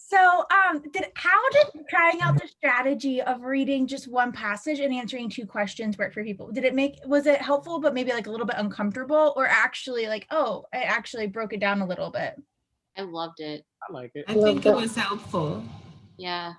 So how did trying out the strategy of reading just one passage and answering 2 questions work for people? Was it helpful, but maybe like a little bit uncomfortable, or actually like, oh, I actually broke it down a little bit? I loved it. I like it. I think it was helpful. Yeah.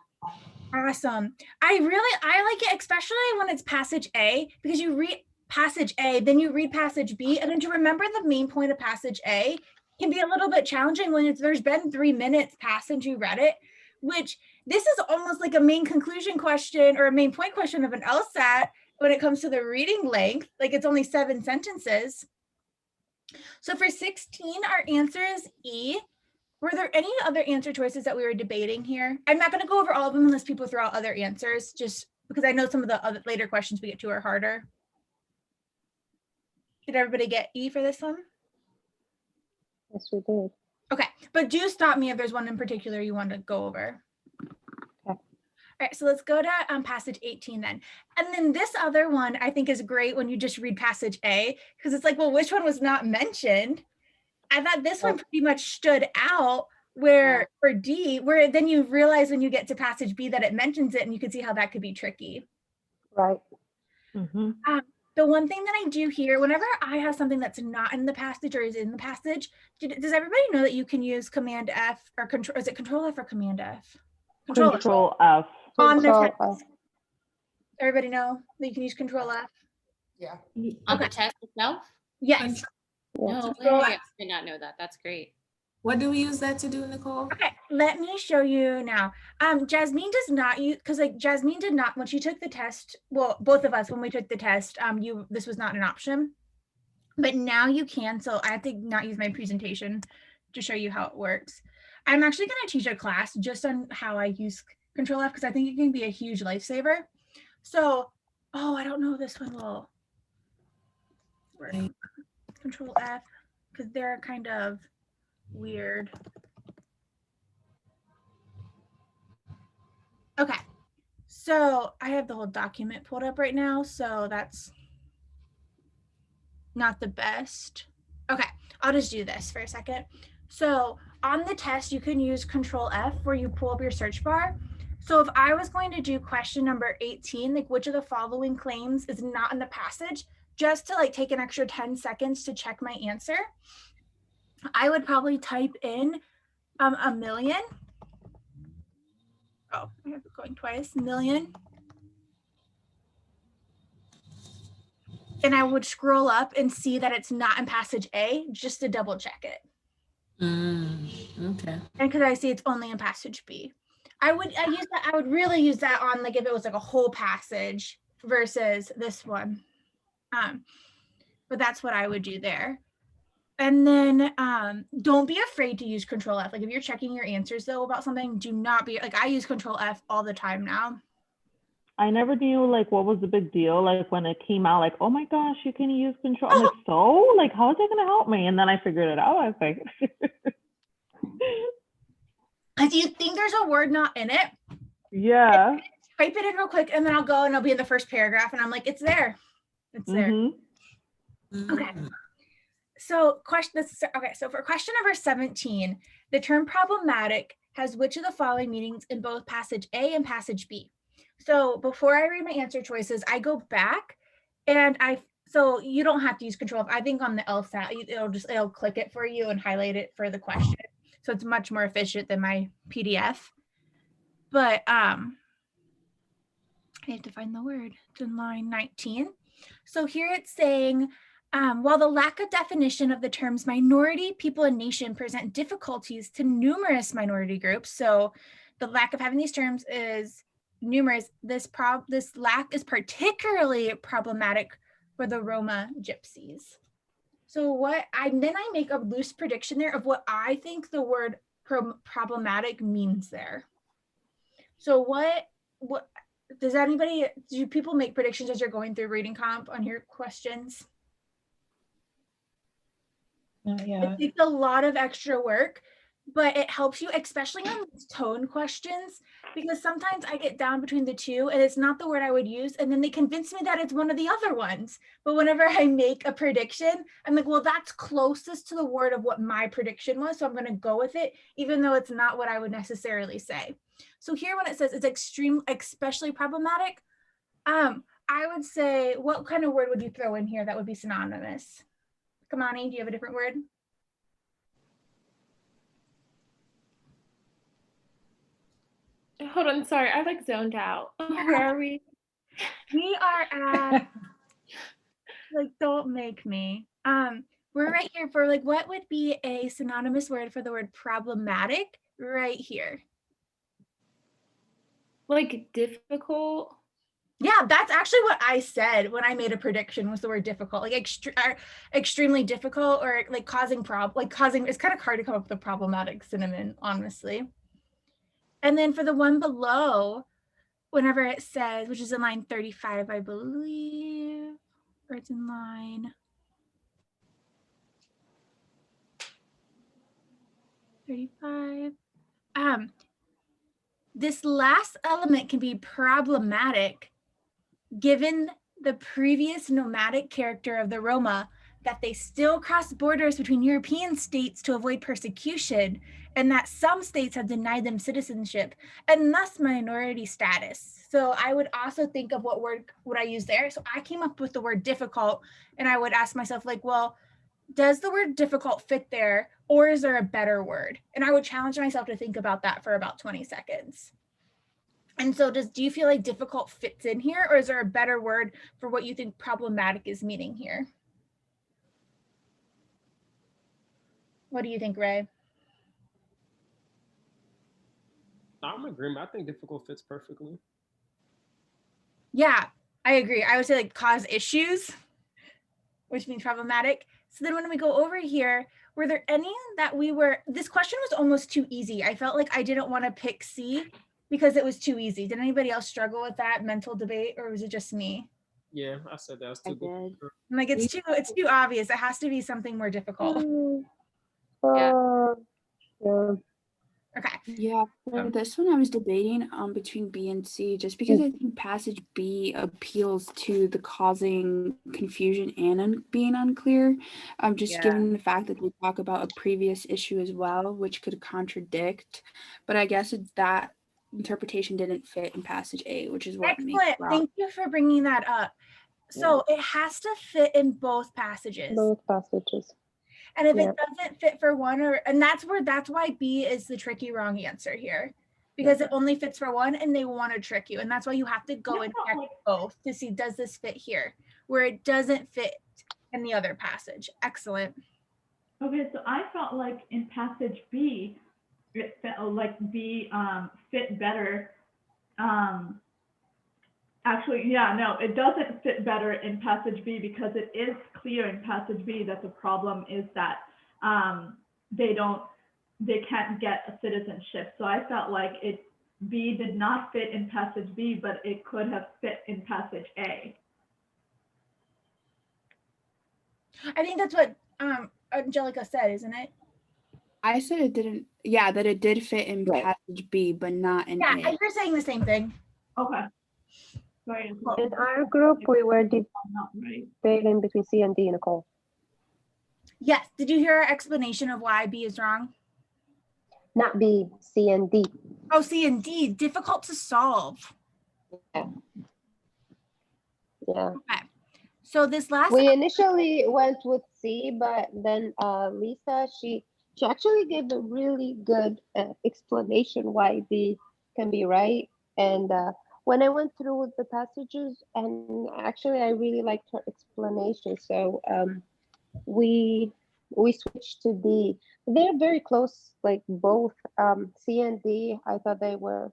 Awesome. I like it, especially when it's passage A, because you read passage A, then you read passage B, and then to remember the main point of passage A can be a little bit challenging when there's been 3 minutes past since you read it, which this is almost like a main conclusion question or a main point question of an LSAT when it comes to the reading length, like it's only 7 sentences. So for 16, our answer is E. Were there any other answer choices that we were debating here? I'm not going to go over all of them unless people throw out other answers, just because I know some of the other later questions we get to are harder. Did everybody get E for this one? Yes, we did. Okay, but do stop me if there's one in particular you want to go over. Okay. All right, so let's go to passage 18 then. And then this other one I think is great when you just read passage A, because it's like, well, which one was not mentioned? I thought this one pretty much stood out where for D, where then you realize when you get to passage B that it mentions it, and you can see how that could be tricky. Right. Mm-hmm. The one thing that I do here, whenever I have something that's not in the passage or is in the passage, does everybody know that you can use Command F or Control? Is it Control F or Command F? Control F. On the test. Everybody know that you can use Control F? Yeah. On the test itself? Yes. No way. I did not know that. That's great. What do we use that to do, Nicole? Okay, let me show you now. Jasmine does not use, because like Jasmine did not, when she took the test, well, both of us, when we took the test, this was not an option, but now you can. So I have to not use my presentation to show you how it works. I'm actually going to teach a class just on how I use Control F, because I think it can be a huge lifesaver. So, oh, I don't know if this one will work. Control F, because they're kind of weird. Okay, so I have the whole document pulled up right now, so that's not the best. Okay, I'll just do this for a second. So on the test, you can use Control F where you pull up your search bar. So if I was going to do question number 18, like which of the following claims is not in the passage, just to like take an extra 10 seconds to check my answer, I would probably type in a million. Oh, I have it going twice, million. And I would scroll up and see that it's not in passage A, just to double check it. Okay. And because I see it's only in passage B. I would really use that on like if it was like a whole passage versus this one. But that's what I would do there. And then don't be afraid to use Control F. Like if you're checking your answers though about something, do not be like, I use Control F all the time now. I never knew like what was the big deal, like when it came out, like, oh my gosh, you can use Control. I'm like, so like how is that gonna help me? And then I figured it out. I was like do you think there's a word not in it? Yeah. Type it in real quick and then I'll go and I'll be in the first paragraph and I'm like, it's there. It's there. Okay. So so for question number 17, the term problematic has which of the following meanings in both passage A and passage B? So before I read my answer choices, I go back and so you don't have to use Control F. I think on the LSAT, it'll click it for you and highlight it for the question. So it's much more efficient than my PDF. But I have to find the word. It's in line 19. So here it's saying, while the lack of definition of the terms minority, people, and nation present difficulties to numerous minority groups. So the lack of having these terms is numerous. This lack is particularly problematic for the Roma gypsies. So then I make a loose prediction there of what I think the word problematic means there. So what do people make predictions as you're going through reading comp on your questions? Yeah. It takes a lot of extra work but it helps you, especially on these tone questions, because sometimes I get down between the two and it's not the word I would use. And then they convince me that it's one of the other ones. But whenever I make a prediction, I'm like, well, that's closest to the word of what my prediction was. So I'm going to go with it, even though it's not what I would necessarily say. So here, when it says it's especially problematic, I would say, what kind of word would you throw in here that would be synonymous? Kamani, do you have a different word? Hold on, sorry, I like zoned out. Where are we? We are at, like, don't make me. We're right here for, like, what would be a synonymous word for the word problematic right here? Like difficult? Yeah, that's actually what I said when I made a prediction, was the word difficult, like extremely difficult, or like causing, it's kind of hard to come up with a problematic synonym, honestly. And then for the one below, whenever it says, which is in line 35, I believe, or it's in line 35. This last element can be problematic given the previous nomadic character of the Roma, that they still cross borders between European states to avoid persecution, and that some states have denied them citizenship and thus minority status. So I would also think of what word would I use there. So I came up with the word difficult, and I would ask myself, like, well, does the word difficult fit there, or is there a better word? And I would challenge myself to think about that for about 20 seconds. And so do you feel like difficult fits in here, or is there a better word for what you think problematic is meaning here? What do you think, Ray? I'm in agreement. I think difficult fits perfectly. Yeah, I agree. I would say like cause issues, which means problematic. So then when we go over here, were there any that this question was almost too easy. I felt like I didn't want to pick C because it was too easy. Did anybody else struggle with that mental debate, or was it just me? Yeah, I said that was too good. I'm like, it's too obvious. It has to be something more difficult. Yeah. Okay. Yeah, for this one I was debating between B and C, just because I think passage B appeals to the causing confusion and being unclear. Just given the fact that they talk about a previous issue as well, which could contradict. But I guess that interpretation didn't fit in passage A, which is what makes it. Thank you for bringing that up. So it has to fit in both passages. Both passages. And if it doesn't fit for one, and that's why B is the tricky wrong answer here, because it only fits for one and they want to trick you. And that's why you have to go and check both to see, does this fit here, where it doesn't fit in the other passage. Excellent. Okay, so I felt like in passage B, it felt like B fit better. Actually, yeah, no, it doesn't fit better in passage B, because it is clear in passage B that the problem is that they can't get a citizenship. So I felt like B did not fit in passage B, but it could have fit in passage A. I think that's what Angelica said, isn't it? I said it didn't. Yeah, that it did fit in passage B, but not in A. Yeah, you're saying the same thing. Okay. Sorry. In our group, we were debating between C and D, Nicole. Yes. Did you hear our explanation of why B is wrong? Not B, C and D. Oh, C and D, difficult to solve. Yeah. Okay. So this last. We initially went with C, but then Lisa, she actually gave a really good explanation why B can be right. And when I went through with the passages, and actually I really liked her explanation. So we switched to D. They're very close, like both C and D. I thought they were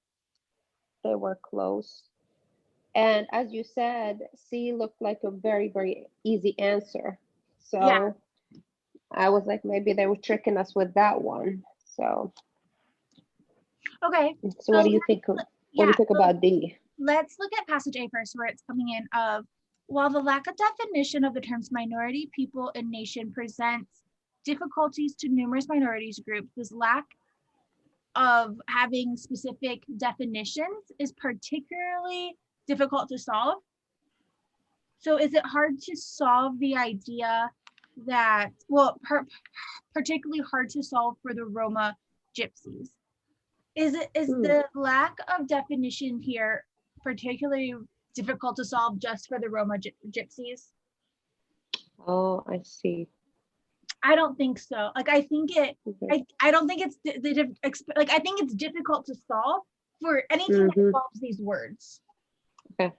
close. And as you said, C looked like a very, very easy answer. So I was like, maybe they were tricking us with that one. So okay. So what do you think? What do you think about D? Let's look at passage A first, where it's coming in of, while the lack of definition of the terms minority, people, and nation presents difficulties to numerous minorities groups, this lack of having specific definitions is particularly difficult to solve. So is it hard to solve the idea that, well, particularly hard to solve for the Roma gypsies? Is the lack of definition here particularly difficult to solve just for the Roma gypsies? Oh, I see. I don't think so. Like, I think it, Okay. I don't think it's, like, I think it's difficult to solve for anything that involves these words. Okay.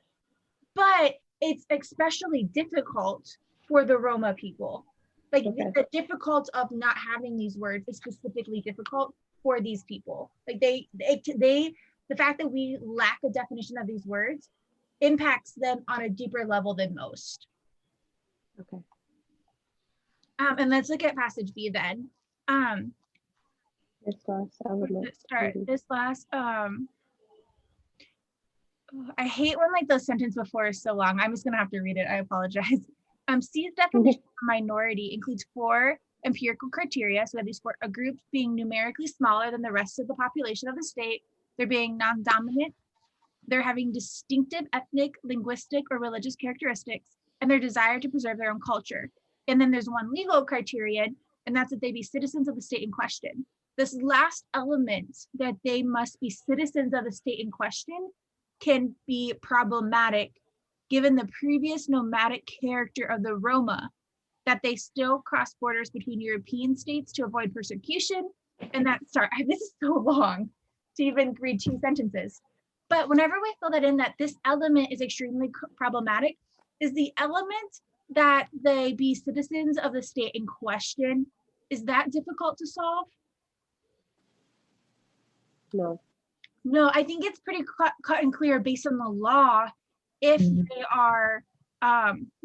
But it's especially difficult for the Roma people. Like, the difficult of not having these words is specifically difficult for these people. Like, the fact that we lack a definition of these words impacts them on a deeper level than most. Okay. And let's look at passage B then. This last element. Let's start this last, I hate when like the sentence before is so long. I'm just gonna have to read it. I apologize. C's definition of minority includes 4 empirical criteria. So these 4 are groups being numerically smaller than the rest of the population of the state. They're being non-dominant. They're having distinctive ethnic, linguistic, or religious characteristics, and their desire to preserve their own culture. And then there's 1 legal criterion, and that's that they be citizens of the state in question. This last element, that they must be citizens of the state in question, can be problematic given the previous nomadic character of the Roma, that they still cross borders between European states to avoid persecution. And that, sorry, this is so long to even read 2 sentences. But whenever we fill that in, that this element is extremely problematic, is the element that they be citizens of the state in question, is that difficult to solve? No. No, I think it's pretty cut and clear based on the law. If they are,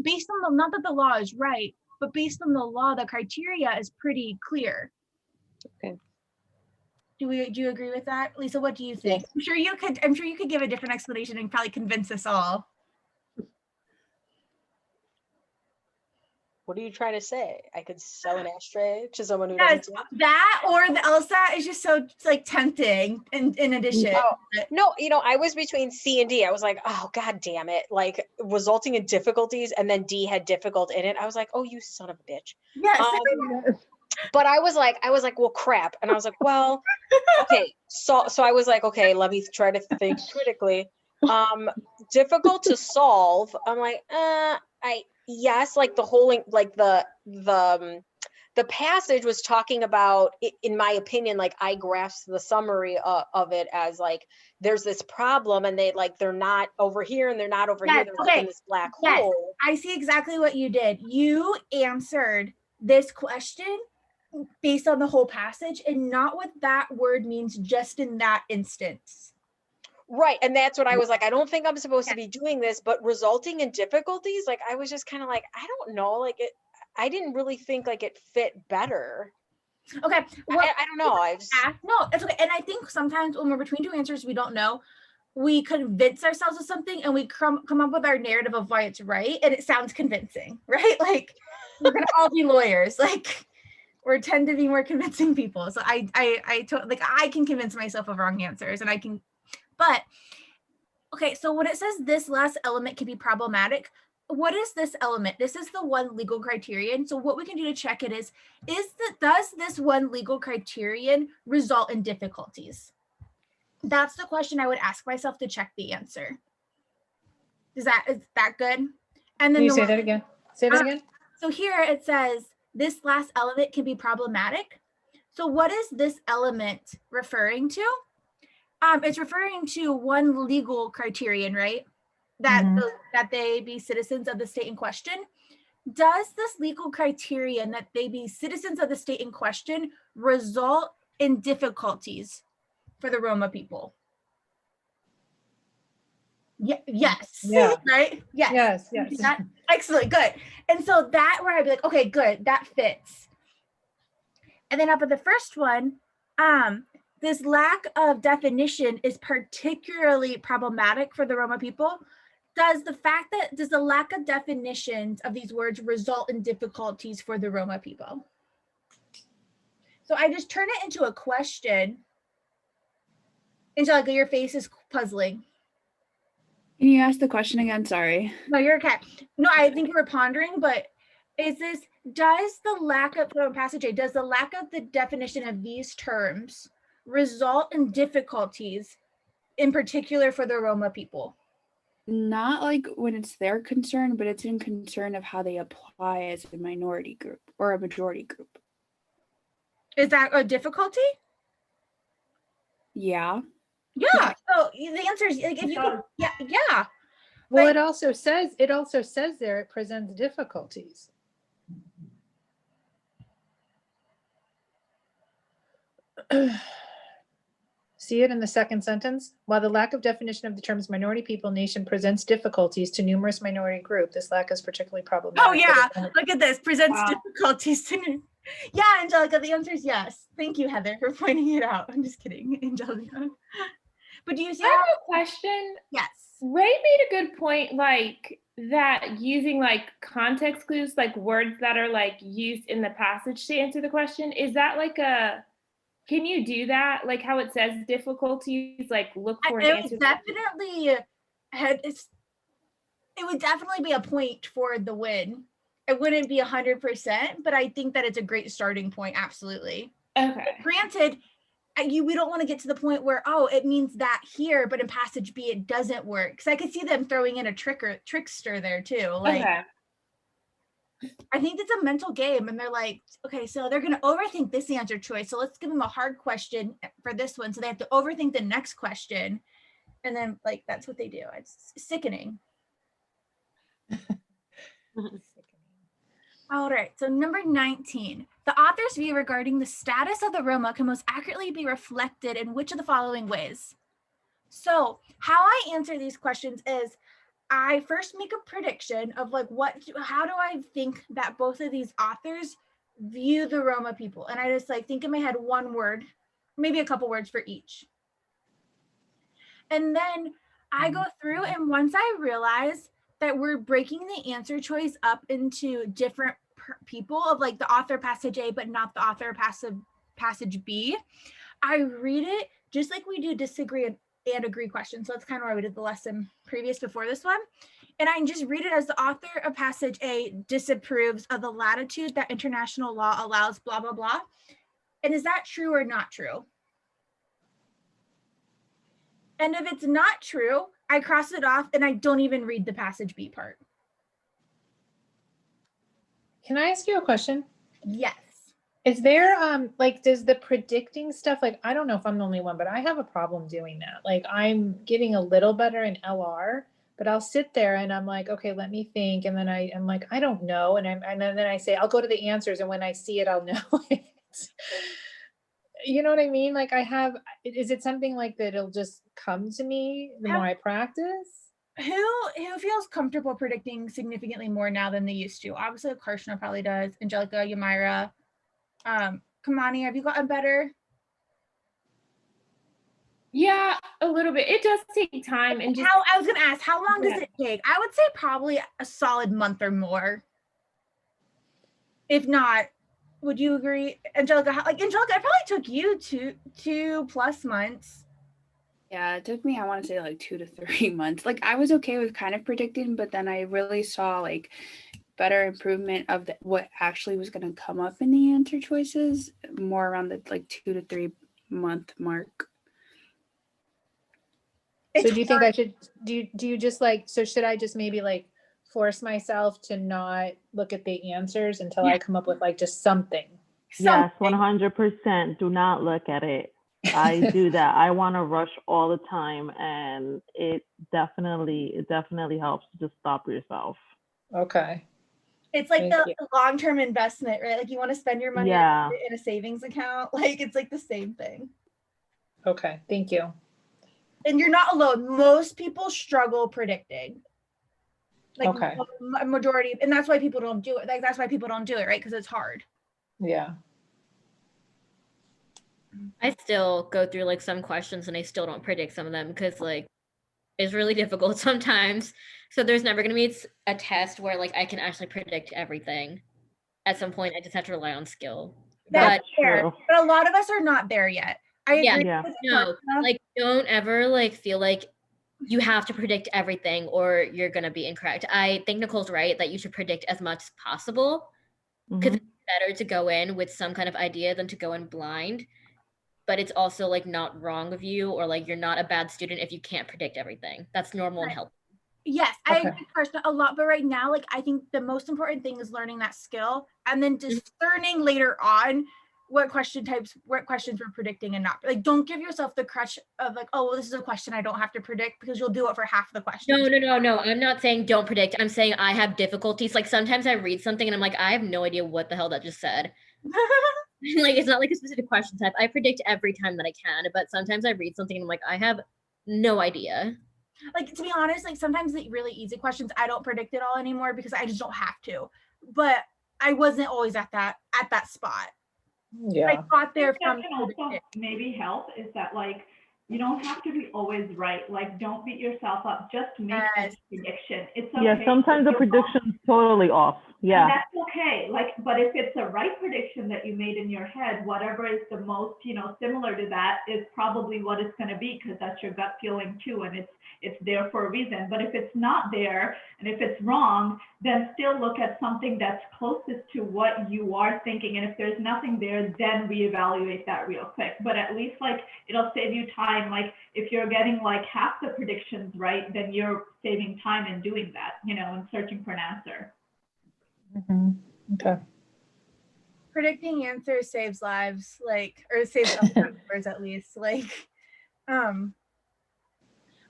based on the, not that the law is right, but based on the law, the criteria is pretty clear. Okay. Do you agree with that? Lisa, what do you think? Yes. I'm sure you could give a different explanation and probably convince us all. What are you trying to say? I could sell an ashtray to someone who Yes, doesn't. that or the LSAT is just so like tempting. In addition, Oh, no, I was between C and D. I was like, oh god damn it, like resulting in difficulties, and then D had difficult in it. I was like, oh, you son of a bitch. yes. But I was like, well, crap, and I was like, well, okay, so I was like, okay, let me try to think critically. Difficult to solve. I'm like, yes, like the whole, like the passage was talking about, in my opinion, like I grasped the summary of it as like, there's this problem and they're not over here and they're not over here. They're like in this black hole. I see exactly what you did. You answered this question based on the whole passage and not what that word means just in that instance. Right. And that's what I was like, I don't think I'm supposed to be doing this, but resulting in difficulties, like I was just kind of like, I don't know, like I didn't really think like it fit better. Okay. Well, I don't know. No, it's okay. And I think sometimes when we're between 2 answers, we don't know. We convince ourselves of something and we come up with our narrative of why it's right. And it sounds convincing, right? Like we're going to all be lawyers. Like we tend to be more convincing people. So I can convince myself of wrong answers and I can, but okay. So when it says this last element can be problematic, what is this element? This is the 1 legal criterion. So what we can do to check it is does this 1 legal criterion result in difficulties? That's the question I would ask myself to check the answer. Is that good? And then Can you say that again? Say that again. So here it says this last element can be problematic. So what is this element referring to? It's referring to 1 legal criterion, right? That that they be citizens of the state in question. Does this legal criterion that they be citizens of the state in question result in difficulties for the Roma people? Yes. Yeah. Right? Yes. Yes. Excellent. Good. And so that where I'd be like, okay, good. That fits. And then up at the first one, this lack of definition is particularly problematic for the Roma people. Does the lack of definitions of these words result in difficulties for the Roma people? So I just turn it into a question Angelica, your face is puzzling. Can you ask the question again? Sorry. No, you're okay. No, I think you were pondering, but does the lack of the definition of these terms result in difficulties, in particular for the Roma people? Not like when it's their concern, but it's in concern of how they apply as a minority group or a majority group. Is that a difficulty? Yeah. Yeah. So the answer is like if you could, yeah. Well, But- it also says there it presents difficulties. See it in the second sentence? While the lack of definition of the terms minority people nation presents difficulties to numerous minority group, this lack is particularly problematic. Oh yeah, look at this. Presents Wow. difficulties to Yeah, Angelica, the answer is yes. Thank you, Heather, for pointing it out. I'm just kidding, Angelica. But do you see I have a question. Yes. Ray made a good point, like that using like context clues, like words that are like used in the passage to answer the question. Is that like can you do that? Like how it says difficulties, like look for an answer. It would definitely be a point for the win. It wouldn't be 100%, but I think that it's a great starting point. Absolutely. Okay. Granted, we don't want to get to the point where, oh, it means that here, but in passage B, it doesn't work. Because I could see them throwing in a trickster there too. Like, Okay. I think it's a mental game, and they're like, okay, so they're going to overthink this answer choice. So let's give them a hard question for this one. So they have to overthink the next question. And then, like, that's what they do. It's sickening. All right, so number 19. The author's view regarding the status of the Roma can most accurately be reflected in which of the following ways? So how I answer these questions is I first make a prediction of like how do I think that both of these authors view the Roma people? And I just like think in my head one word, maybe a couple words for each. And then I go through, and once I realize that we're breaking the answer choice up into different people of like the author passage A, but not the author passage B, I read it just like we do disagree and agree questions. So that's kind of why we did the lesson previous before this one. And I just read it as the author of passage A disapproves of the latitude that international law allows, blah, blah, blah. And is that true or not true? And if it's not true, I cross it off and I don't even read the passage B part. Can I ask you a question? Yes. Is there like does the predicting stuff, like I don't know if I'm the only one, but I have a problem doing that. Like I'm getting a little better in LR, but I'll sit there and I'm like, okay, let me think, and then I'm like, I don't know, and then I say I'll go to the answers, and when I see it, I'll know it. You know what I mean? Like is it something like that it'll just come to me the more I practice? Who feels comfortable predicting significantly more now than they used to? Obviously, Karshna probably does. Angelica, Yamira, Kamani, have you gotten better? Yeah, a little bit. It does take time, and just I was gonna ask, how long does it take? I would say probably a solid month or more. If not, would you agree, Angelica? Angelica, it probably took you 2+ months. Yeah, it took me, I want to say like 2 to 3 months. Like I was okay with kind of predicting, but then I really saw like better improvement of what actually was going to come up in the answer choices more around the like 2 to 3 month mark. So do you think I should, do you just like, so should I just maybe like force myself to not look at the answers until I come up with like just something? Yes, 100%. Do not look at it. I do that. I want to rush all the time, and it definitely helps to just stop yourself. Okay. It's like the long-term investment, right? Like you want to spend your money in a savings account. Like it's like the same thing. Okay, thank you. And you're not alone. Most people struggle predicting. Like a majority, and that's why people don't do it. Like that's why people don't do it, right? Because it's hard. Yeah. I still go through like some questions and I still don't predict some of them because like it's really difficult sometimes. So there's never going to be a test where like I can actually predict everything. At some point, I just have to rely on skill. That's fair. But a lot of us are not there yet. I Yeah. agree. Yeah. with No, Martha. like don't ever like feel like you have to predict everything or you're gonna be incorrect. I think Nicole's right that you should predict as much as possible because Mhm. it's better to go in with some kind of idea than to go in blind. But it's also like not wrong of you or like you're not a bad student if you can't predict everything. That's normal and Right. healthy. Yes, I Okay. agree with Karshna a lot, but right now, like I think the most important thing is learning that skill and then discerning later on what questions we're predicting and not. Like, don't give yourself the crutch of like, oh, well, this is a question I don't have to predict because you'll do it for half the questions. No. I'm not saying don't predict. I'm saying I have difficulties. Like sometimes I read something and I'm like, I have no idea what the hell that just said. Like it's not like a specific question type. I predict every time that I can, but sometimes I read something and I'm like, I have no idea. Like, to be honest, like sometimes the really easy questions I don't predict it all anymore because I just don't have to. But I wasn't always at that spot. Yeah. I got there That from can also maybe help is that like you don't have to be always right. Like don't beat yourself up. Just make a prediction. It's okay. Yeah, sometimes the prediction's totally off. Yeah. And that's okay. Like, but if it's a right prediction that you made in your head, whatever is the most, similar to that is probably what it's going to be because that's your gut feeling too, and it's there for a reason. But if it's not there and if it's wrong, then still look at something that's closest to what you are thinking. And if there's nothing there, then reevaluate that real quick. But at least like it'll save you time. Like if you're getting like half the predictions right, then you're saving time in doing that, and searching for an answer. Okay. Predicting answers saves lives, like, or saves numbers at least. Like,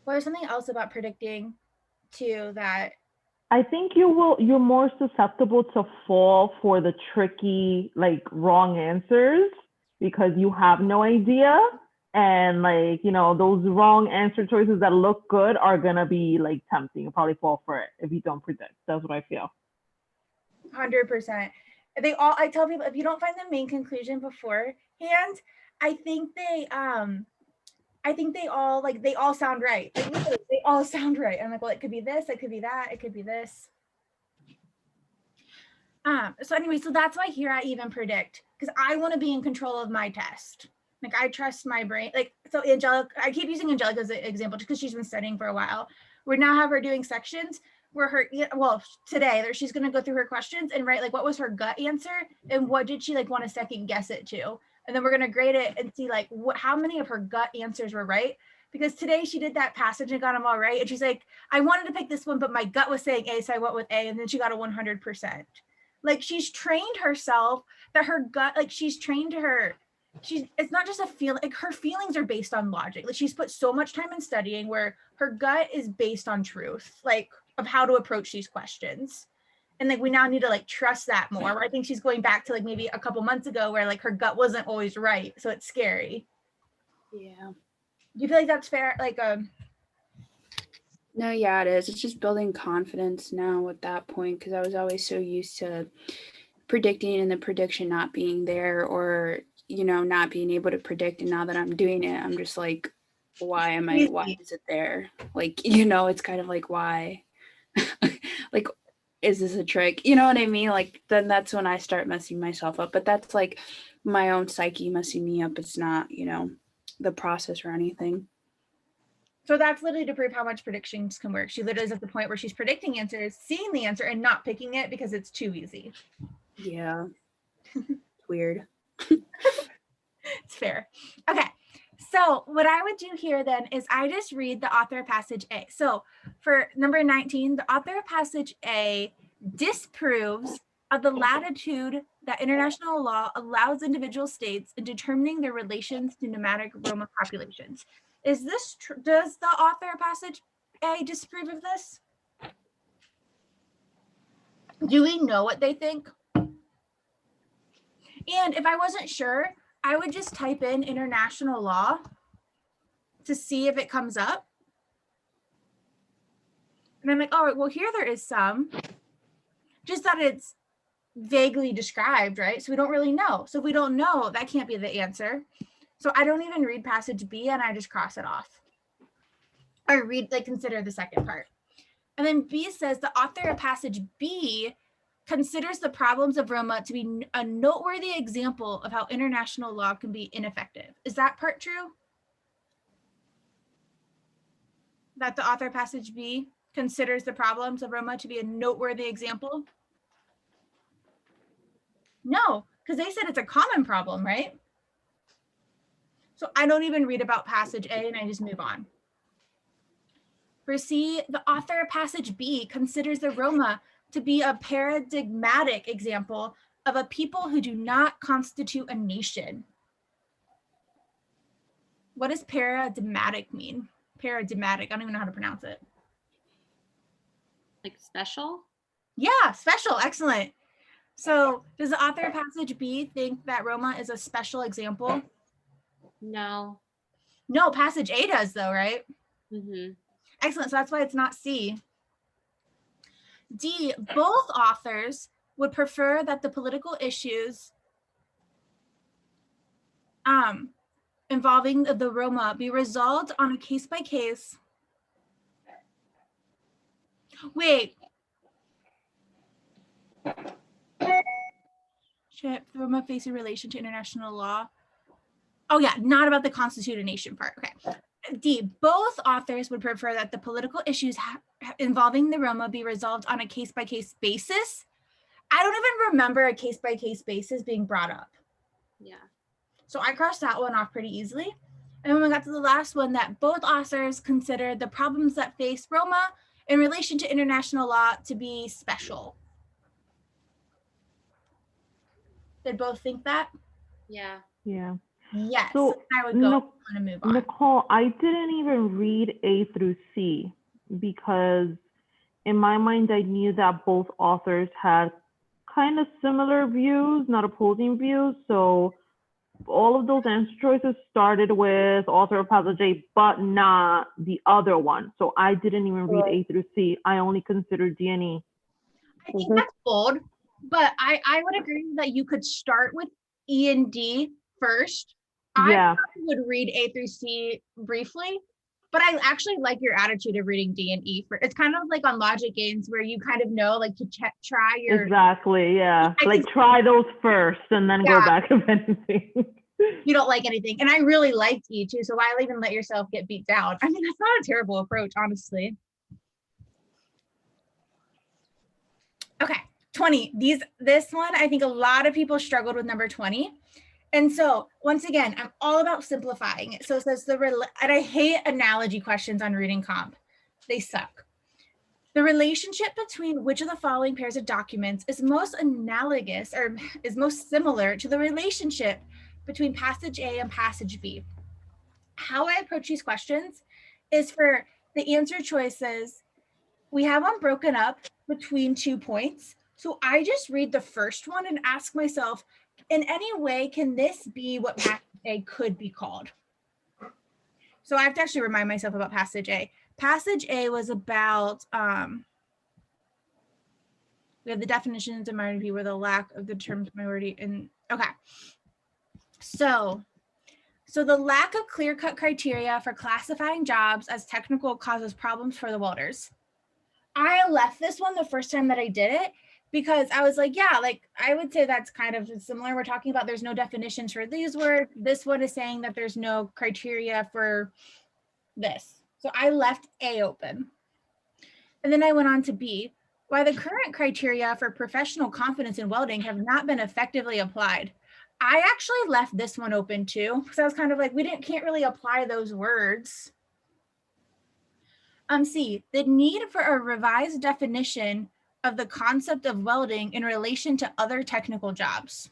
what is something else about predicting too that I think you're more susceptible to fall for the tricky, like wrong answers because you have no idea. And like, those wrong answer choices that look good are gonna be like tempting. You'll probably fall for it if you don't predict. That's what I feel. 100%. I tell people if you don't find the main conclusion beforehand, I think they all sound right. Like literally, they all sound right. I'm like, well, it could be this, it could be that, it could be this. So anyway, so that's why here I even predict because I want to be in control of my test. Like I trust my brain. Like so, Angelica, I keep using Angelica as an example just because she's been studying for a while. We now have her doing sections where today she's going to go through her questions and write like what was her gut answer and what did she like want to second guess it to, and then we're going to grade it and see like how many of her gut answers were right. Because today she did that passage and got them all right, and she's like, I wanted to pick this one, but my gut was saying A, so I went with A, and then she got a 100%. Like she's trained herself that her gut, like she's trained her. It's not just a feeling, like her feelings are based on logic. Like she's put so much time in studying where her gut is based on truth, like of how to approach these questions. And like we now need to like trust that more. Where I think she's going back to like maybe a couple months ago where like her gut wasn't always right. So it's scary. Yeah. Do you feel like that's fair? Like No, yeah, it is. It's just building confidence now at that point because I was always so used to predicting and the prediction not being there or, not being able to predict. And now that I'm doing it, I'm just like, why is it there? Like, it's kind of like, why? Like, is this a trick? You know what I mean? Like, then that's when I start messing myself up. But that's like my own psyche messing me up. It's not, the process or anything. So that's literally to prove how much predictions can work. She literally is at the point where she's predicting answers, seeing the answer, and not picking it because it's too easy. Yeah. Weird. It's fair. Okay. So what I would do here then is I just read the author of passage A. So for number 19, the author of passage A disproves of the latitude that international law allows individual states in determining their relations to nomadic Roma populations. Is this does the author of passage A disapprove of this? Do we know what they think? And if I wasn't sure, I would just type in international law to see if it comes up. And I'm like, all right, well, here there is some, just that it's vaguely described, right? So we don't really know. So if we don't know, that can't be the answer. So I don't even read passage B and I just cross it off. Or consider the second part. And then B says the author of passage B considers the problems of Roma to be a noteworthy example of how international law can be ineffective. Is that part true? That the author passage B considers the problems of Roma to be a noteworthy example? No, because they said it's a common problem, right? So I don't even read about passage A and I just move on. For C, the author of passage B considers the Roma to be a paradigmatic example of a people who do not constitute a nation. What does paradigmatic mean? Paradigmatic, I don't even know how to pronounce it. Like special? Yeah, special, excellent. So does the author of passage B think that Roma is a special example? No. No, passage A does though, right? Mm-hmm. Excellent, so that's why it's not C. D, both authors would prefer that the political issues involving the Roma be resolved on a case-by-case. Wait. Should the Roma face in relation to international law? Oh yeah, not about the constituted nation part, okay. D, both authors would prefer that the political issues involving the Roma be resolved on a case-by-case basis. I don't even remember a case-by-case basis being brought up. Yeah. So I crossed that one off pretty easily. And when we got to the last one, that both authors considered the problems that face Roma in relation to international law to be special. Did both think that? Yeah. Yeah. Yes. So I would go and move on. Nicole, I didn't even read A through C because in my mind, I knew that both authors had kind of similar views, not opposing views. So all of those answer choices started with author of passage A, but not the other one. So I didn't even read A through C. I only considered D and E. I think that's bold, but I would agree that you could start with E and D first. Yeah. I would read A through C briefly, but I actually like your attitude of reading D and E. It's kind of like on logic games where you kind of know, like to try your. Exactly, yeah. Like try those first and then go back if anything. You don't like anything. And I really liked E too, so why even let yourself get beat down? I mean, that's not a terrible approach, honestly. Okay, 20. This one, I think a lot of people struggled with number 20. And so once again, I'm all about simplifying it. So it says and I hate analogy questions on reading comp. They suck. The relationship between which of the following pairs of documents is most analogous or is most similar to the relationship between passage A and passage B. How I approach these questions is for the answer choices, we have them broken up between 2 points. So I just read the first one and ask myself, in any way, can this be what passage A could be called? So I have to actually remind myself about passage A. Passage A was about, we have the definitions of minority where the lack of the terms minority and, okay. So the lack of clear-cut criteria for classifying jobs as technical causes problems for the welders. I left this one the first time that I did it because I was like, yeah, like I would say that's kind of similar. We're talking about there's no definitions for these words. This one is saying that there's no criteria for this. So I left A open. And then I went on to B. Why the current criteria for professional confidence in welding have not been effectively applied. I actually left this one open too, because I was kind of like, can't really apply those words. C, the need for a revised definition of the concept of welding in relation to other technical jobs.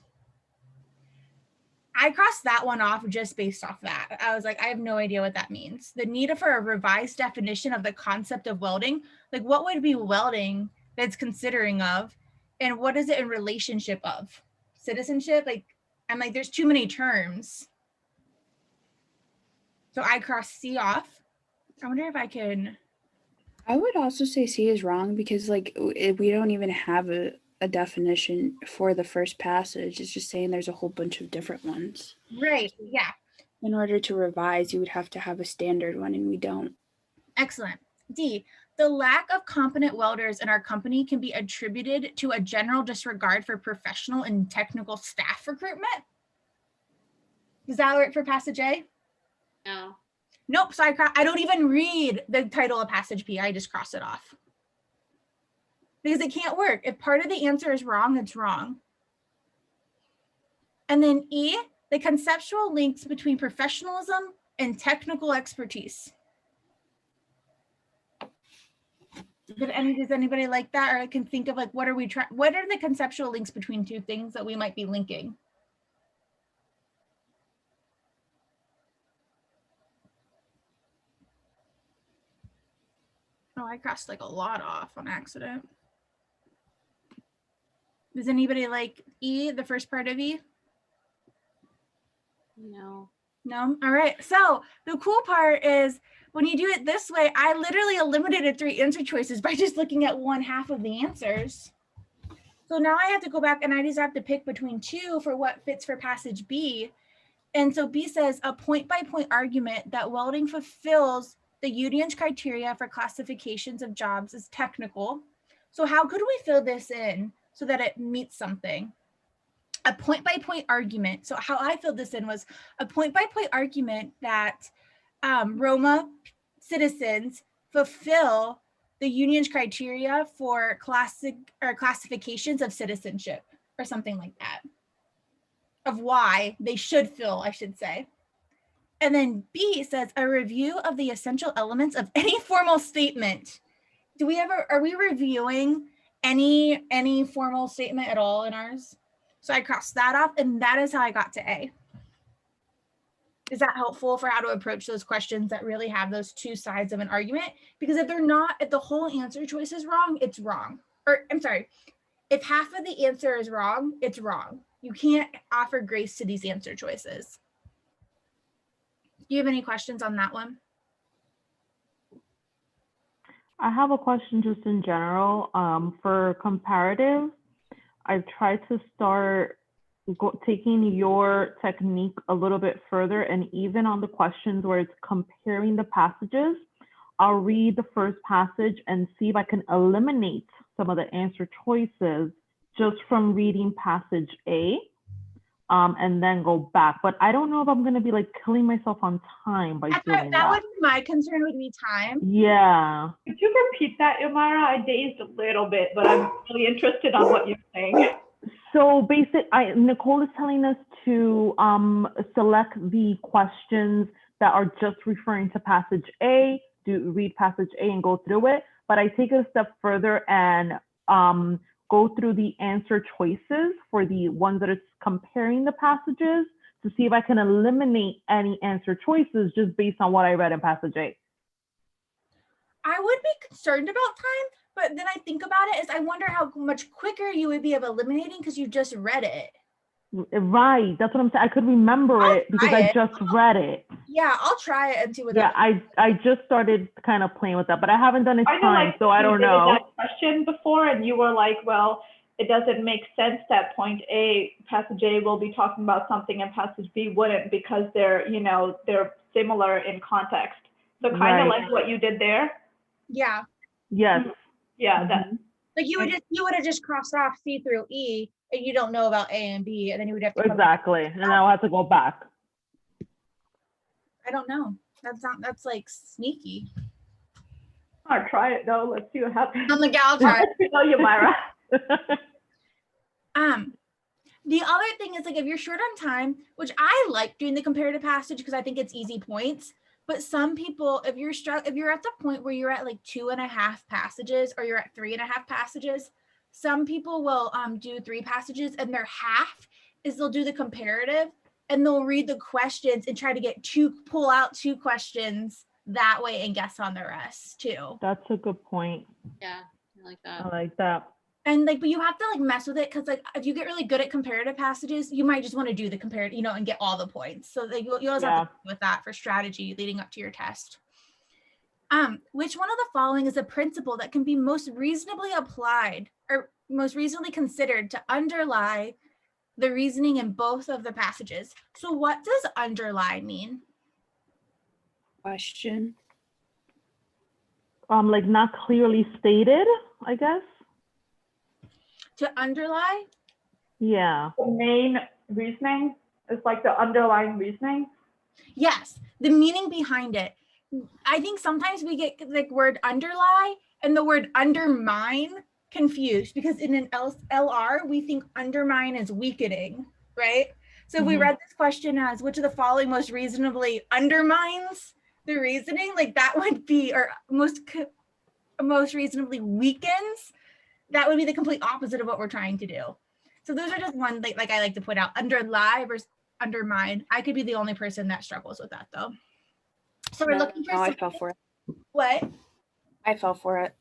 I crossed that one off just based off that. I was like, I have no idea what that means. The need for a revised definition of the concept of welding, like what would be welding that's considering of, and what is it in relationship of? Citizenship? Like, I'm like, there's too many terms. So I crossed C off. I wonder if I can. I would also say C is wrong because like we don't even have a definition for the first passage. It's just saying there's a whole bunch of different ones. Right, yeah. In order to revise, you would have to have a standard one and we don't. Excellent. D, the lack of competent welders in our company can be attributed to a general disregard for professional and technical staff recruitment. Does that work for passage A? No. Nope, so I don't even read the title of passage B, I just cross it off. Because it can't work. If part of the answer is wrong, it's wrong. And then E, the conceptual links between professionalism and technical expertise. Does anybody like that? Or I can think of like, what are the conceptual links between two things that we might be linking? Oh, I crossed like a lot off on accident. Does anybody like E, the first part of E? No. No? All right. So the cool part is when you do it this way, I literally eliminated 3 answer choices by just looking at 1/2 of the answers. So now I have to go back and I just have to pick between 2 for what fits for passage B. And so B says a point-by-point argument that welding fulfills the union's criteria for classifications of jobs is technical. So how could we fill this in so that it meets something? A point-by-point argument. So how I filled this in was a point-by-point argument that Roma citizens fulfill the union's criteria for classifications of citizenship or something like that. Of why they should fill, I should say. And then B says a review of the essential elements of any formal statement. Are we reviewing any formal statement at all in ours? So I crossed that off and that is how I got to A. Is that helpful for how to approach those questions that really have those 2 sides of an argument? Because if the whole answer choice is wrong, it's wrong. Or I'm sorry, if half of the answer is wrong, it's wrong. You can't offer grace to these answer choices. Do you have any questions on that one? I have a question just in general. For comparative, I've tried to start taking your technique a little bit further, and even on the questions where it's comparing the passages, I'll read the first passage and see if I can eliminate some of the answer choices just from reading passage A, and then go back. But I don't know if I'm going to be like killing myself on time by doing that. That would be my concern, would be time. Yeah. Could you repeat that, Yomara? I dazed a little bit, but I'm really interested on what you're saying. So Nicole is telling us to select the questions that are just referring to passage A, read passage A and go through it. But I take it a step further and go through the answer choices for the ones that are comparing the passages to see if I can eliminate any answer choices just based on what I read in passage A. I would be concerned about time, but then I think about it is I wonder how much quicker you would be of eliminating because you just read it. Right, that's what I'm saying. I could remember it because I just read it. Yeah, I'll try it and see what. Yeah, I just started kind of playing with that, but I haven't done it time, so I don't know. That question before, and you were like, "Well, it doesn't make sense that point A, passage A will be talking about something, and passage B wouldn't because they're similar in context." So kind of like what you did there. Yeah. Yes. Yeah. That. Like you would have just crossed off C through E, and you don't know about A and B, and then you would have to exactly, and I'll have to go back. I don't know. That's like sneaky. I'll try it though. Let's see what happens. I'm the gal try it. Tell you, Myra. The other thing is like if you're short on time, which I like doing the comparative passage because I think it's easy points. But some people, if you're at the point where you're at like 2.5 passages or you're at 3.5 passages, some people will do 3 passages and their half is they'll do the comparative and they'll read the questions and try to pull out 2 questions that way and guess on the rest too. That's a good point. Yeah, I like that. I like that. And like, but you have to like mess with it because like if you get really good at comparative passages, you might just want to do the comparative, and get all the points. So like, you always have to deal with that for strategy leading up to your test. Which one of the following is a principle that can be most reasonably applied or most reasonably considered to underlie the reasoning in both of the passages? So what does underlie mean? Question. like not clearly stated, I guess. To underlie? Yeah. The main reasoning is like the underlying reasoning. Yes, the meaning behind it. I think sometimes we get the word underlie and the word undermine confused because in an LR, we think undermine is weakening, right? So if we read this question as which of the following most reasonably undermines the reasoning, like that would be, or most reasonably weakens, that would be the complete opposite of what we're trying to do. So those are just one like I like to point out, underlie versus undermine. I could be the only person that struggles with that though. So we're looking for I fell for it. What? I fell for it.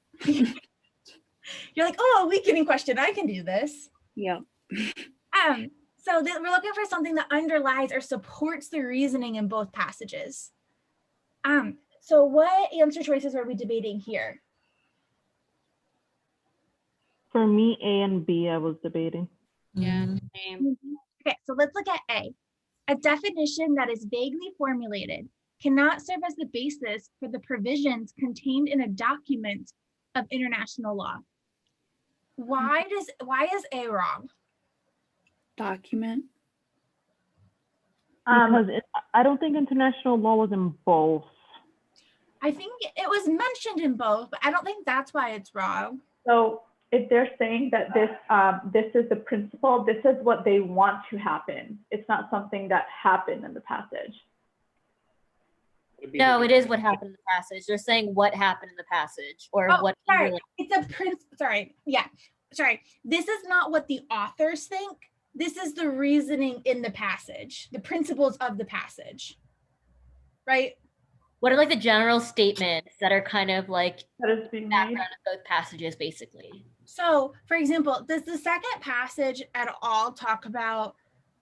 You're like, oh, a weakening question. I can do this. Yeah. So we're looking for something that underlies or supports the reasoning in both passages. So what answer choices are we debating here? For me, A and B, I was debating. Yeah, same. Okay, so let's look at A. A definition that is vaguely formulated cannot serve as the basis for the provisions contained in a document of international law. Why is A wrong? Document. Because I don't think international law was in both. I think it was mentioned in both, but I don't think that's why it's wrong. So if they're saying that this is the principle, this is what they want to happen. It's not something that happened in the passage. No, it is what happened in the passage. They're saying what happened in the passage or what. Sorry, it's a sorry, yeah, sorry. This is not what the authors think. This is the reasoning in the passage, the principles of the passage, right? What are like the general statements that are kind of like that is being background of both passages, basically? So, for example, does the second passage at all talk about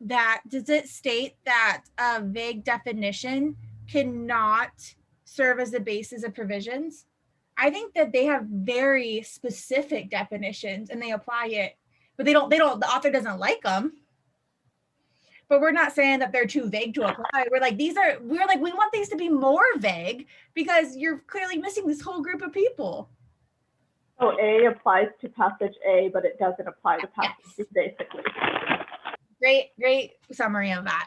that? Does it state that a vague definition cannot serve as the basis of provisions? I think that they have very specific definitions and they apply it, but they don't, the author doesn't like them. But we're not saying that they're too vague to apply. We're like, we want these to be more vague because you're clearly missing this whole group of people. So A applies to passage A, but it doesn't apply to passage B, basically. Great summary of that.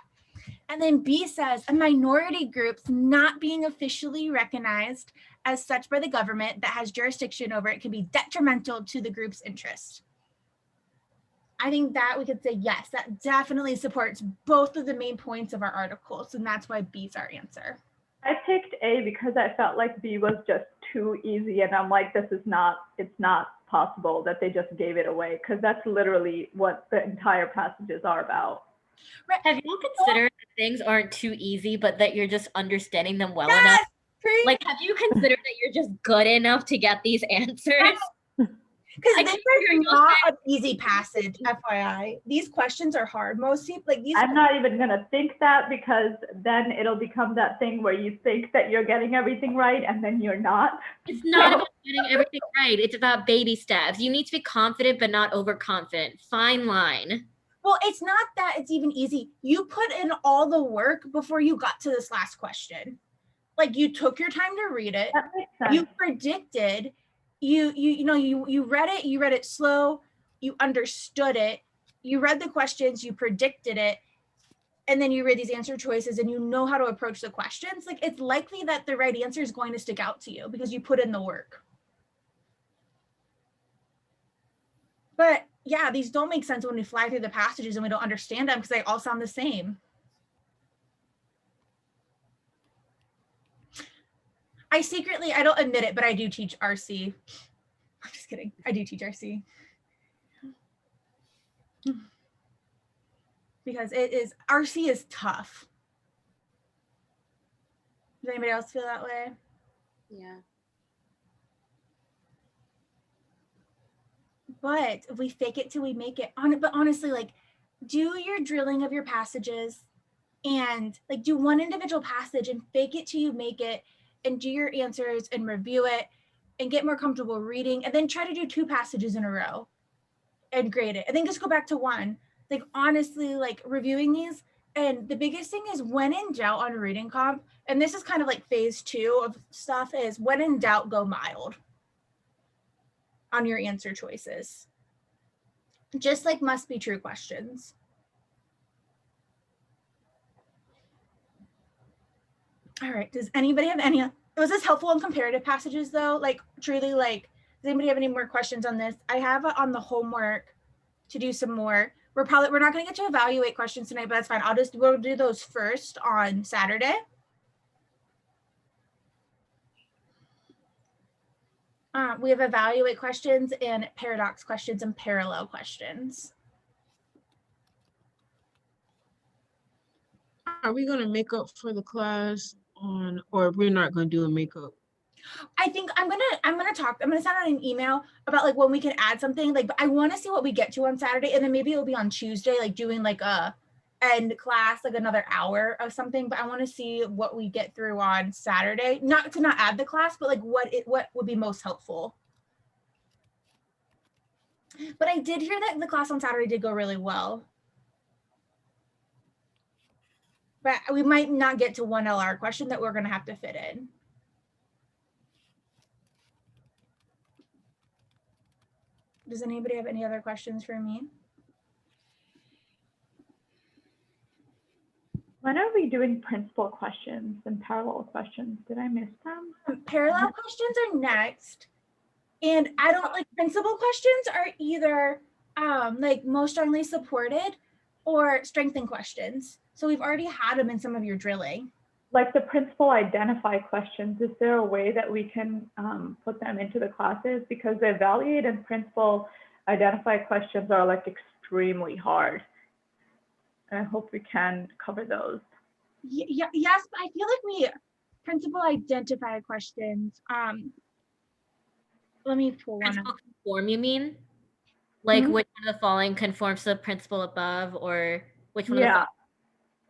And then B says, a minority group not being officially recognized as such by the government that has jurisdiction over it can be detrimental to the group's interest. I think that we could say, yes, that definitely supports both of the main points of our articles. And that's why B's our answer. I picked A because I felt like B was just too easy. And I'm like, it's not possible that they just gave it away, because that's literally what the entire passages are about. Right. Have you considered that things aren't too easy, but that you're just understanding them well enough? Like, have you considered that you're just good enough to get these answers? Because this is not an easy passage, FYI. These questions are hard. Most people, like these. I'm not even going to think that, because then it'll become that thing where you think that you're getting everything right and then you're not. It's not about getting everything right. It's about baby steps. You need to be confident, but not overconfident. Fine line. Well, it's not that it's even easy. You put in all the work before you got to this last question. Like, you took your time to read it. That makes sense. You predicted. You read it slow, you understood it, you read the questions, you predicted it, and then you read these answer choices and you know how to approach the questions. Like, it's likely that the right answer is going to stick out to you because you put in the work. But yeah, these don't make sense when we fly through the passages and we don't understand them because they all sound the same. I don't admit it, but I do teach RC. I'm just kidding. I do teach RC. Because RC is tough. Does anybody else feel that way? Yeah. But if we fake it till we make it, but honestly, like, do your drilling of your passages and like do one individual passage and fake it till you make it, and do your answers and review it and get more comfortable reading, and then try to do 2 passages in a row and grade it. And then just go back to 1. Like, honestly, like reviewing these, And the biggest thing is when in doubt on reading comp, and this is kind of like phase 2 of stuff, is when in doubt, go mild on your answer choices. Just like must be true questions. All right, does anybody have any, was this helpful in comparative passages though? Like truly, like, does anybody have any more questions on this? I have on the homework to do some more. We're not gonna get to evaluate questions tonight, but that's fine. We'll do those first on Saturday. We have evaluate questions and paradox questions and parallel questions. Are we going to make up for the class on, or we're not going to do a makeup? I think I'm gonna send out an email about like when we can add something, like, but I want to see what we get to on Saturday, and then maybe it'll be on Tuesday, like doing like a end class, like another hour of something. But I want to see what we get through on Saturday, not to not add the class, but like what would be most helpful. But I did hear that the class on Saturday did go really well. But we might not get to one LR question that we're gonna have to fit in. Does anybody have any other questions for me? When are we doing principal questions and parallel questions? Did I miss them? Parallel questions are next. And I don't like principal questions are either like most strongly supported or strengthen questions. So we've already had them in some of your drilling. Like the principal identify questions, is there a way that we can put them into the classes? Because the evaluate and principal identify questions are like extremely hard. And I hope we can cover those. Yeah, yes, but I feel like principal identify questions. Let me pull one up. Conform, you mean? Like which one of the following conforms to the principle above, or which one? Yeah.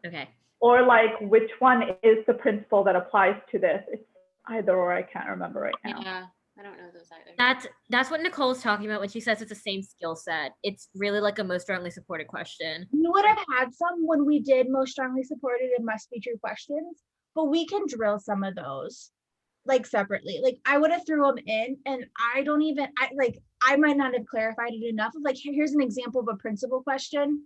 Okay. Or like which one is the principle that applies to this? It's either or, I can't remember right now. Yeah, I don't know those either. That's what Nicole's talking about when she says it's the same skill set. It's really like a most strongly supported question. You would have had some when we did most strongly supported and must be true questions, but we can drill some of those like separately. Like I would have threw them in, and I might not have clarified it enough of like, here's an example of a principal question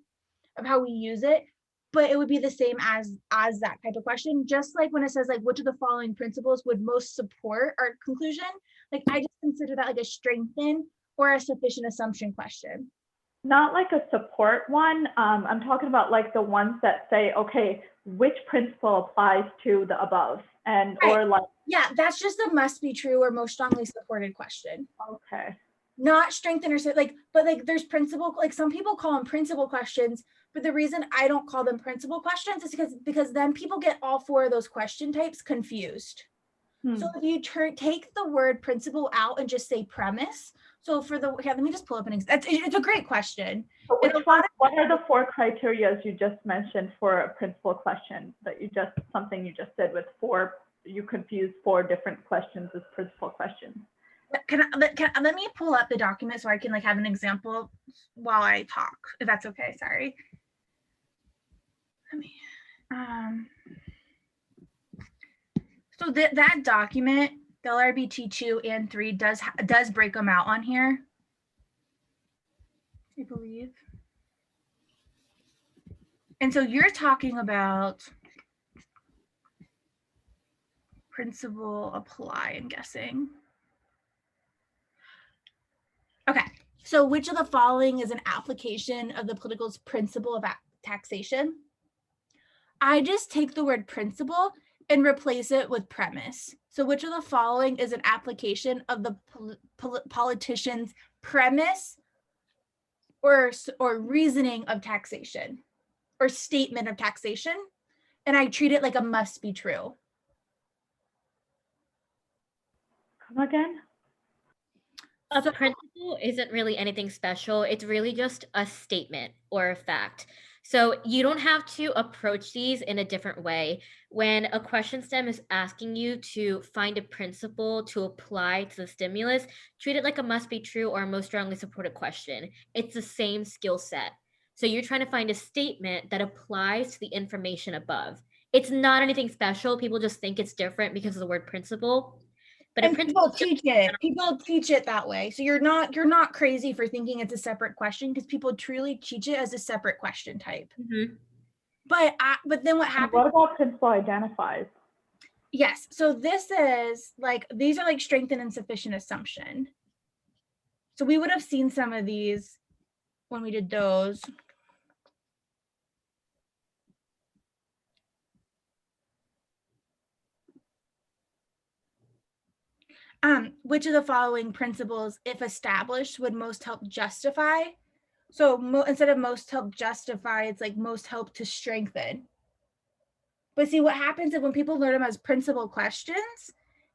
of how we use it, but it would be the same as that type of question. Just like when it says like, which of the following principles would most support our conclusion? Like I just consider that like a strengthen or a sufficient assumption question. Not like a support one. I'm talking about like the ones that say, okay, which principle applies to the above, and right. Or like. Yeah, that's just a must be true or most strongly supported question. Okay. Not strengthen or like, but like there's principle, like some people call them principle questions, but the reason I don't call them principle questions is because then people get all 4 of those question types confused. So if you take the word principle out and just say premise. So for the, let me just pull up an example. It's a great question. So what are the 4 criteria you just mentioned for a principle question that something you just said with 4, you confused 4 different questions as principle questions? Let me pull up the document so I can like have an example while I talk, if that's okay. Sorry. Let me, so that document, the LRBT 2 and 3 does break them out on here, I believe. And so you're talking about principle apply, I'm guessing. Okay, so which of the following is an application of the political's principle of taxation? I just take the word principle and replace it with premise. So which of the following is an application of the politician's premise or reasoning of taxation or statement of taxation? And I treat it like a must be true. Come again? A principle isn't really anything special. It's really just a statement or a fact. So you don't have to approach these in a different way. When a question stem is asking you to find a principle to apply to the stimulus, treat it like a must be true or a most strongly supported question. It's the same skill set. So you're trying to find a statement that applies to the information above. It's not anything special. People just think it's different because of the word principle. But and people teach it. People teach it that way. So you're not crazy for thinking it's a separate question, because people truly teach it as a separate question type. Mm-hmm. But then what happens? What about principal identifies? Yes. So this is like, these are like strength and insufficient assumption. So we would have seen some of these when we did those. Which of the following principles, if established, would most help justify? So instead of most help justify, it's like most help to strengthen. But see, what happens is when people learn them as principal questions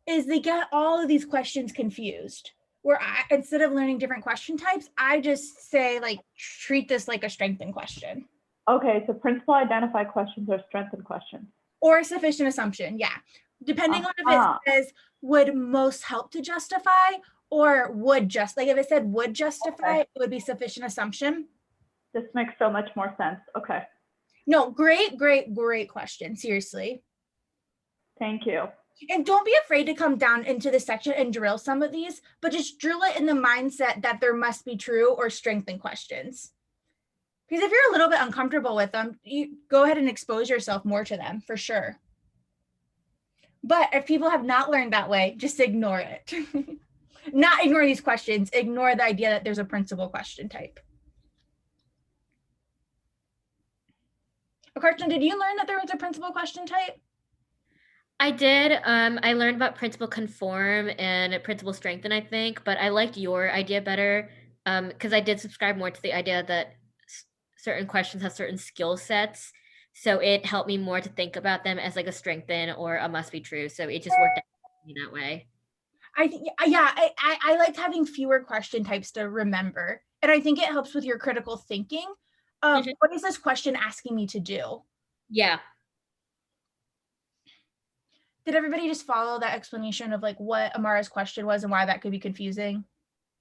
is they get all of these questions confused. Where instead of learning different question types, I just say like, treat this like a strengthen question. Okay, so principal identify questions are strengthen questions. Or sufficient assumption, yeah. Depending on if it says would most help to justify or would just, like if it said would justify, it would be sufficient assumption. This makes so much more sense. Okay. No, great question, seriously. Thank you. And don't be afraid to come down into the section and drill some of these, but just drill it in the mindset that there must be true or strengthen questions. Because if you're a little bit uncomfortable with them, you go ahead and expose yourself more to them for sure. But if people have not learned that way, just ignore it. Not ignore these questions, ignore the idea that there's a principal question type. Karshna, did you learn that there was a principal question type? I did. I learned about principal conform and principal strengthen, I think, but I liked your idea better because I did subscribe more to the idea that certain questions have certain skill sets. So it helped me more to think about them as like a strengthen or a must be true. So it just worked out for me that way. I liked having fewer question types to remember. And I think it helps with your critical thinking of what is this question asking me to do? Yeah. Did everybody just follow that explanation of like what Amara's question was and why that could be confusing?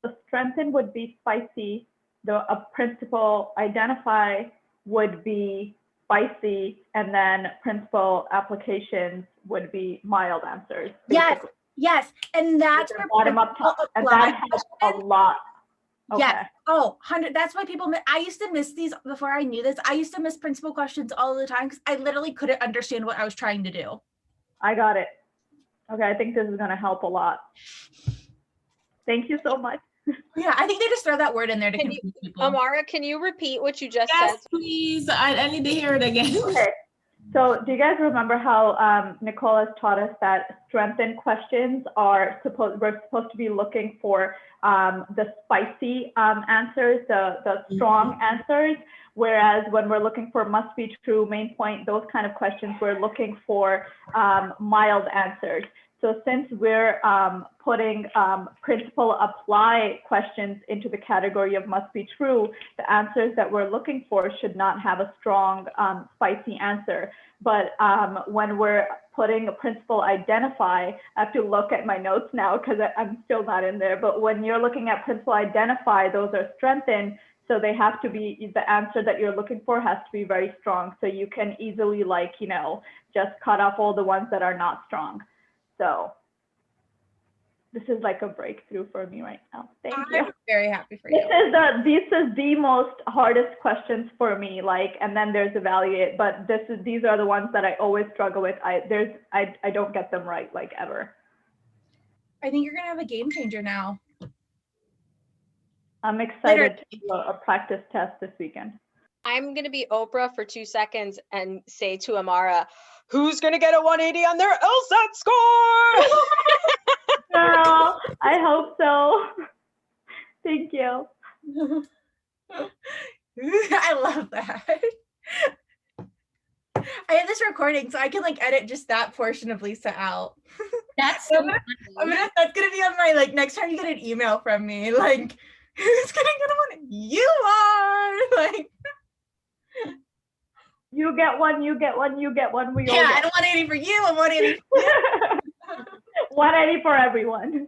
The strengthen would be spicy. A principal identify would be spicy, and then principal applications would be mild answers. Basically. Yes, and that's where bottom up top, and that helps a lot. Okay. Yeah. Oh, 100. That's why people. I used to miss these before I knew this. I used to miss principal questions all the time because I literally couldn't understand what I was trying to do. I got it. Okay, I think this is going to help a lot. Thank you so much. Yeah, I think they just throw that word in there to confuse people. Amara, can you repeat what you just said? Yes, please. I need to hear it again. Okay. So do you guys remember how Nicole has taught us that strengthen questions we're supposed to be looking for the spicy answers, the strong answers, whereas when we're looking for must be true, main point, those kind of questions, we're looking for mild answers. So since we're putting principal apply questions into the category of must be true, the answers that we're looking for should not have a strong spicy answer. But when we're putting a principal identify, I have to look at my notes now because I'm still not in there. But when you're looking at principal identify, those are strengthened. So they have to be, the answer that you're looking for has to be very strong. So you can easily just cut off all the ones that are not strong. So this is like a breakthrough for me right now. Thank you. I'm very happy for you. This is the most hardest questions for me. And then there's evaluate, but these are the ones that I always struggle with. I don't get them right ever. I think you're gonna have a game changer now. I'm excited to do a practice test this weekend. I'm gonna be Oprah for 2 seconds and say to Amara, who's gonna get a 180 on their LSAT score? Girl, I hope so. Thank you. I love that. I have this recording, so I can edit just that portion of Lisa out. That's so that's gonna be on my next time you get an email from me, who's gonna get one? You are You get one, you get one, you get one. We all I don't want 180 for you. I want 180 for you. 180 for everyone.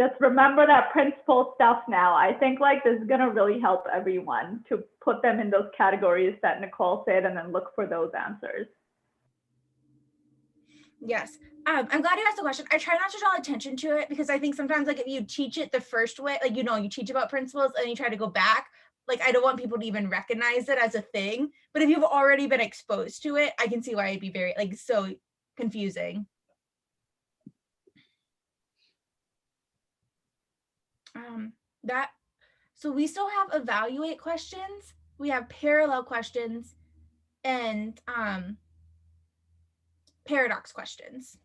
just remember that principal stuff now. I think like this is gonna really help everyone to put them in those categories that Nicole said and then look for those answers. Yes. I'm glad you asked the question. I try not to draw attention to it because I think sometimes like if you teach it the first way, like, you know, you teach about principles and you try to go back, like I don't want people to even recognize it as a thing. But if you've already been exposed to it, I can see why it'd be very like so confusing. So we still have evaluate questions, we have parallel questions, and paradox questions.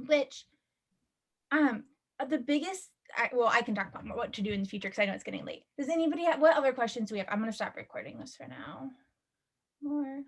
Which the biggest, well, I can talk about more what to do in the future because I know it's getting late. Does anybody have, what other questions do we have? I'm going to stop recording this for now. More.